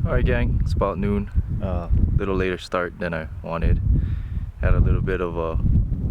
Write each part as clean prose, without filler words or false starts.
Alright gang, it's about noon. Little later start than I wanted. Had a little bit of a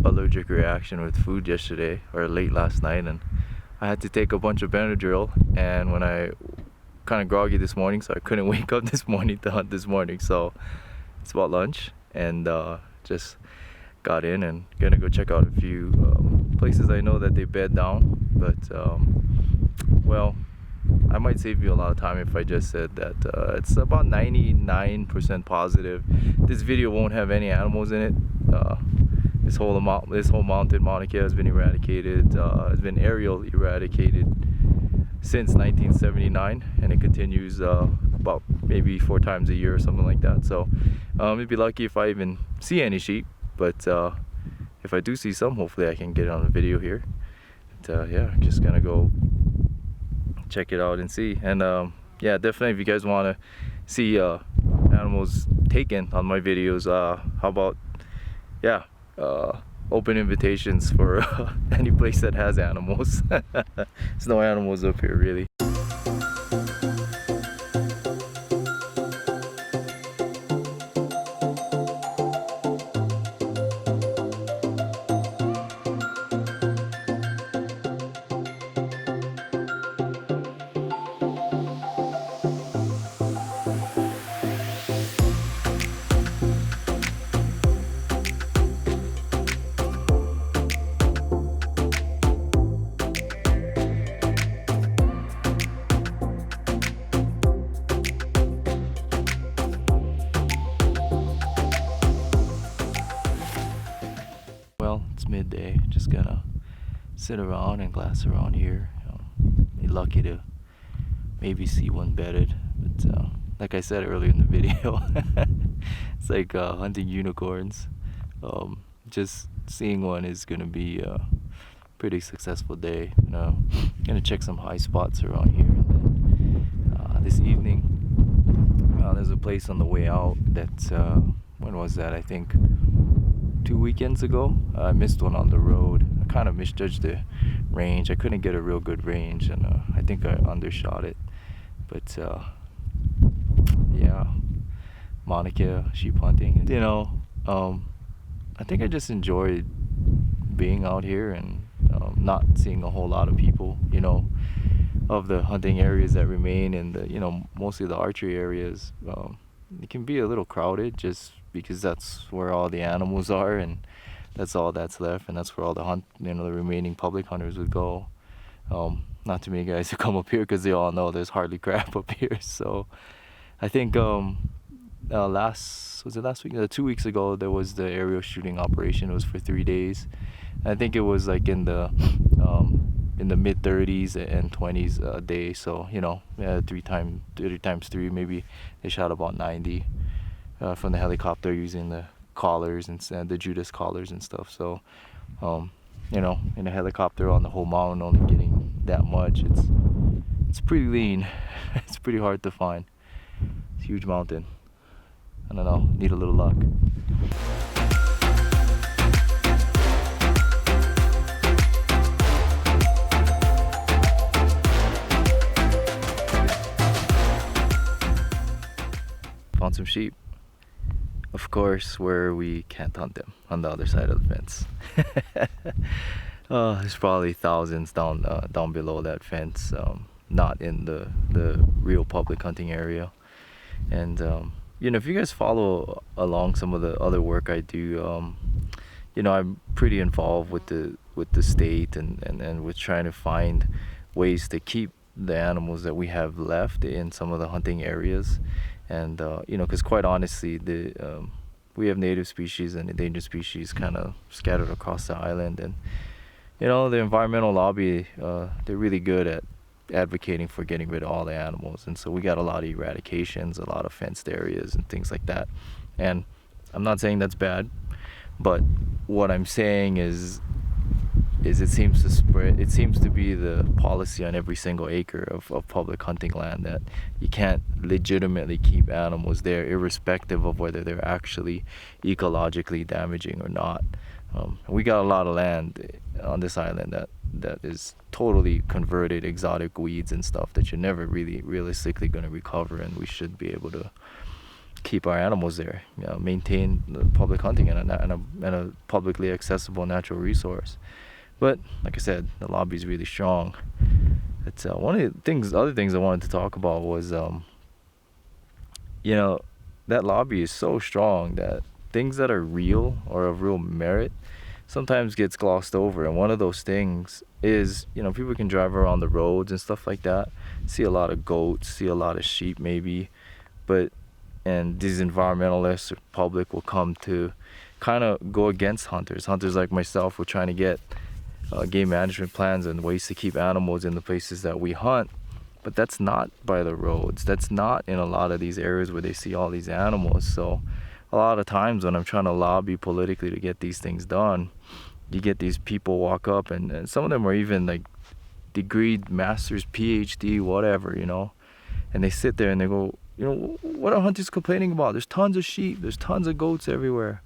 allergic reaction with food yesterday, or late last night, and I had to take a bunch of Benadryl, and when I kind of groggy this morning, so I couldn't wake up this morning to hunt this morning. So it's about lunch, and just got in and gonna go check out a few places I know that they bed down, but well, I might save you a lot of time if I just said that it's about 99% positive this video won't have any animals in it. This whole mountain, Mauna Kea, has been eradicated. Has been aerial eradicated since 1979, and it continues about maybe 4 times a year or something like that. So it'd be lucky if I even see any sheep, but if I do see some, hopefully I can get it on a video here. And, yeah, I'm just gonna go check it out and see. And yeah, definitely if you guys want to see animals taken on my videos, how about, yeah, open invitations for any place that has animals. There's no animals up here really. Well, it's midday, just gonna sit around and glass around here. Be lucky to maybe see one bedded, but like I said earlier in the video, it's like hunting unicorns. Just seeing one is gonna be a pretty successful day. Gonna check some high spots around here, and then this evening there's a place on the way out that when was that? I think 2 weekends ago. I missed one on the road. I kind of misjudged the range. I couldn't get a real good range, and I think I undershot it. But yeah, Mauna Kea sheep hunting. I think I just enjoyed being out here and not seeing a whole lot of people. Of the hunting areas that remain, and mostly the archery areas, it can be a little crowded just because that's where all the animals are, and that's all that's left, and that's where all the the remaining public hunters would go. Not too many guys who come up here because they all know there's hardly crap up here. So I think last week, 2 weeks ago, there was the aerial shooting operation. It was for 3 days. I think it was like in the mid 30s and 20s a day. So 30 times 3, maybe they shot about 90 from the helicopter using the collars and the Judas collars and stuff. So in a helicopter on the whole mountain, only getting that much, it's pretty lean. It's pretty hard to find. It's a huge mountain. I don't know, need a little luck. Found some sheep. Of course, where we can't hunt them, on the other side of the fence. There's probably thousands down below that fence, not in the real public hunting area. And if you guys follow along some of the other work I do, I'm pretty involved with the state and with trying to find ways to keep the animals that we have left in some of the hunting areas. And because quite honestly, we have native species and endangered species kind of scattered across the island, and the environmental lobby, they're really good at advocating for getting rid of all the animals, and so we got a lot of eradications, a lot of fenced areas and things like that. And I'm not saying that's bad, but what I'm saying is it seems to be the policy on every single acre of public hunting land that you can't legitimately keep animals there, irrespective of whether they're actually ecologically damaging or not. We got a lot of land on this island that is totally converted exotic weeds and stuff that you're never really realistically going to recover, and we should be able to keep our animals there, maintain the public hunting and a publicly accessible natural resource. But like I said, the lobby's really strong. It's one of the other things I wanted to talk about was, that lobby is so strong that things that are real or of real merit sometimes gets glossed over. And one of those things is, people can drive around the roads and stuff like that, see a lot of goats, see a lot of sheep maybe, and these environmentalists or public will come to kind of go against hunters. Hunters like myself, we're trying to get game management plans and ways to keep animals in the places that we hunt. But that's not by the roads. That's not in a lot of these areas where they see all these animals. So a lot of times when I'm trying to lobby politically to get these things done, you get these people walk up, and some of them are even like degreed masters, PhD, whatever, and they sit there and they go, what are hunters complaining about? There's tons of sheep, there's tons of goats everywhere.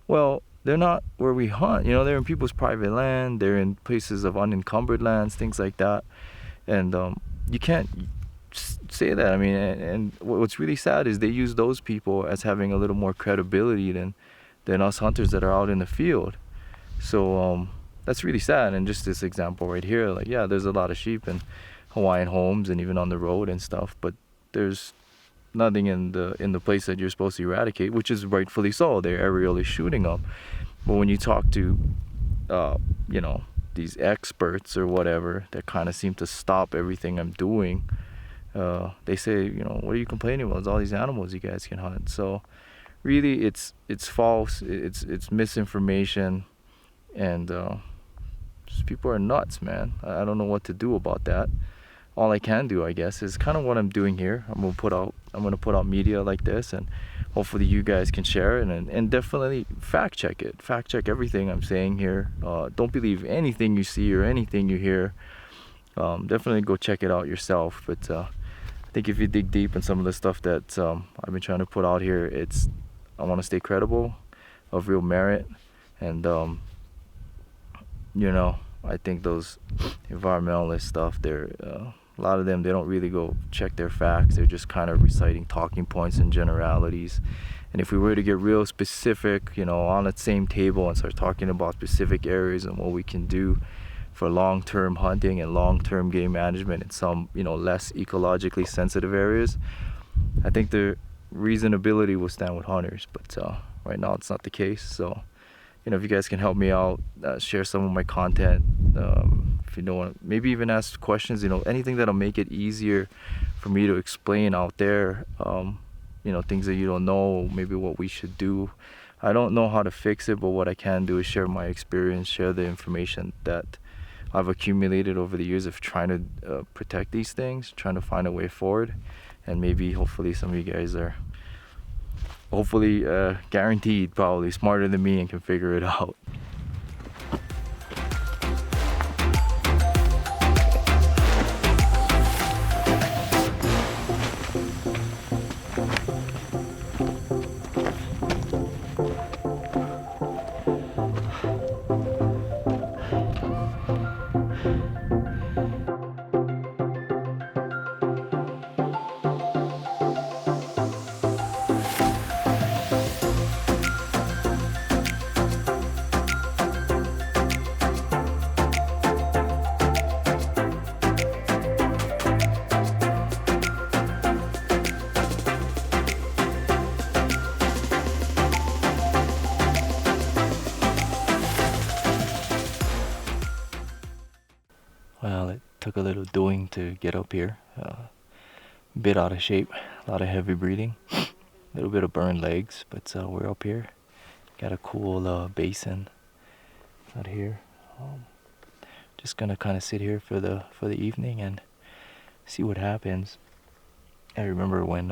Well, they're not where we hunt. They're in people's private land, they're in places of unencumbered lands, things like that. And you can't say that. I mean, and what's really sad is they use those people as having a little more credibility than us hunters that are out in the field. So that's really sad. And just this example right here, like, yeah, there's a lot of sheep in Hawaiian homes and even on the road and stuff, but there's nothing in the place that you're supposed to eradicate, which is rightfully so. They're aerially shooting them. But when you talk to these experts or whatever that kind of seem to stop everything I'm doing, they say, what are you complaining about? It's all these animals you guys can hunt. So really it's false, it's misinformation, and people are nuts, man. I don't know what to do about that. All I can do, I guess, is kind of what I'm doing here. I'm gonna put out media like this, and hopefully you guys can share it, and definitely fact check it. Fact check everything I'm saying here. Don't believe anything you see or anything you hear. Definitely go check it out yourself. But I think if you dig deep in some of the stuff that I've been trying to put out here, I want to stay credible, of real merit, and I think those environmentalist stuff, a lot of them, they don't really go check their facts. They're just kind of reciting talking points and generalities. And if we were to get real specific, on that same table and start talking about specific areas and what we can do for long-term hunting and long-term game management in some, less ecologically sensitive areas, I think the reasonability will stand with hunters. But right now it's not the case. So, if you guys can help me out, share some of my content. If you don't want, maybe even ask questions, anything that'll make it easier for me to explain out there, things that you don't know, maybe what we should do. I don't know how to fix it, but what I can do is share my experience, share the information that I've accumulated over the years of trying to protect these things, trying to find a way forward. And maybe, hopefully, some of you guys are guaranteed probably smarter than me and can figure it out. Well, it took a little doing to get up here. A bit out of shape, a lot of heavy breathing, a little bit of burned legs, but we're up here. Got a cool basin out here. Just gonna kind of sit here for the evening and see what happens. I remember when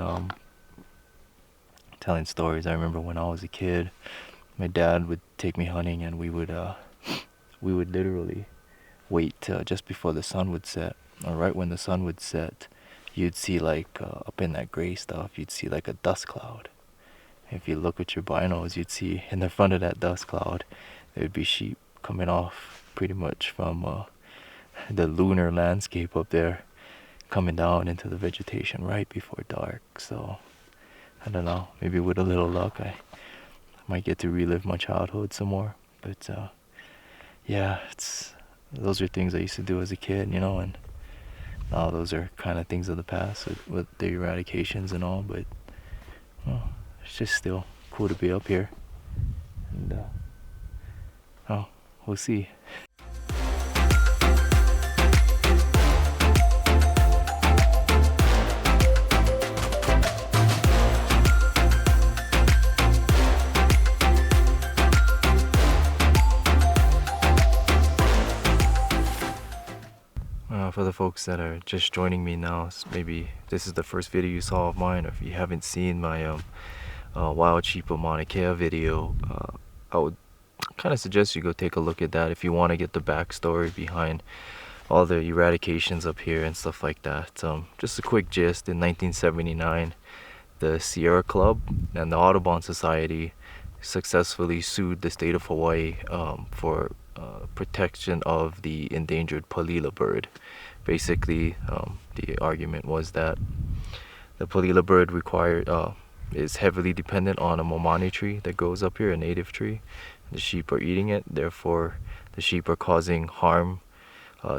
telling stories. I remember when I was a kid, my dad would take me hunting, and we would literally wait till just before the sun would set, or right when the sun would set. You'd see up in that gray stuff, you'd see like a dust cloud. If you look with your binos, you'd see in the front of that dust cloud there'd be sheep coming off pretty much from the lunar landscape up there, coming down into the vegetation right before dark. So I don't know, maybe with a little luck I might get to relive my childhood some more. But yeah, those are things I used to do as a kid, and now those are kind of things of the past with the eradications and all. But it's just still cool to be up here, and we'll see. For the folks that are just joining me now, maybe this is the first video you saw of mine, or if you haven't seen my wild sheep of Mauna Kea video, I would kind of suggest you go take a look at that if you want to get the backstory behind all the eradications up here and stuff like that. Just a quick gist: in 1979, the Sierra Club and the Audubon Society successfully sued the state of Hawaii for protection of the endangered palila bird. Basically, the argument was that the palila bird is heavily dependent on a momane tree that grows up here, a native tree. The sheep are eating it, therefore the sheep are causing harm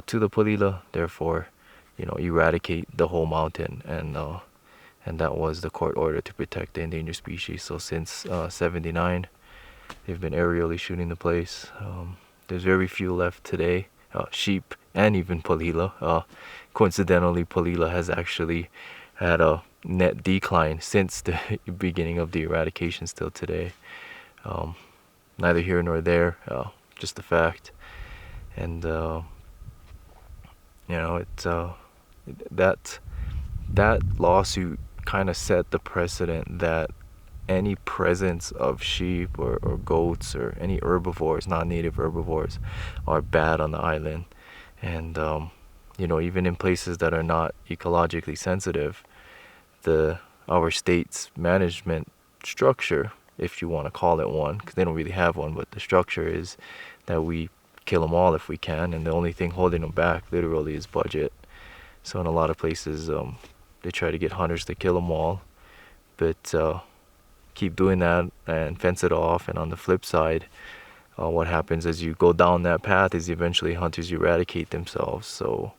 to the palila, therefore eradicate the whole mountain. And that was the court order to protect the endangered species. So since '79, they've been aerially shooting the place. There's very few left today, sheep and even palila. Coincidentally, palila has actually had a net decline since the beginning of the eradication till today. Neither here nor there, just a fact. And that lawsuit kind of set the precedent that any presence of sheep or goats or any herbivores, non-native herbivores, are bad on the island. And even in places that are not ecologically sensitive, our state's management structure, if you want to call it one, because they don't really have one, but the structure is that we kill them all if we can, and the only thing holding them back literally is budget. So in a lot of places, they try to get hunters to kill them all, but keep doing that and fence it off. And on the flip side, what happens as you go down that path is eventually hunters eradicate themselves. So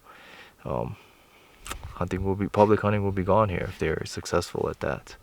public hunting will be gone here if they're successful at that.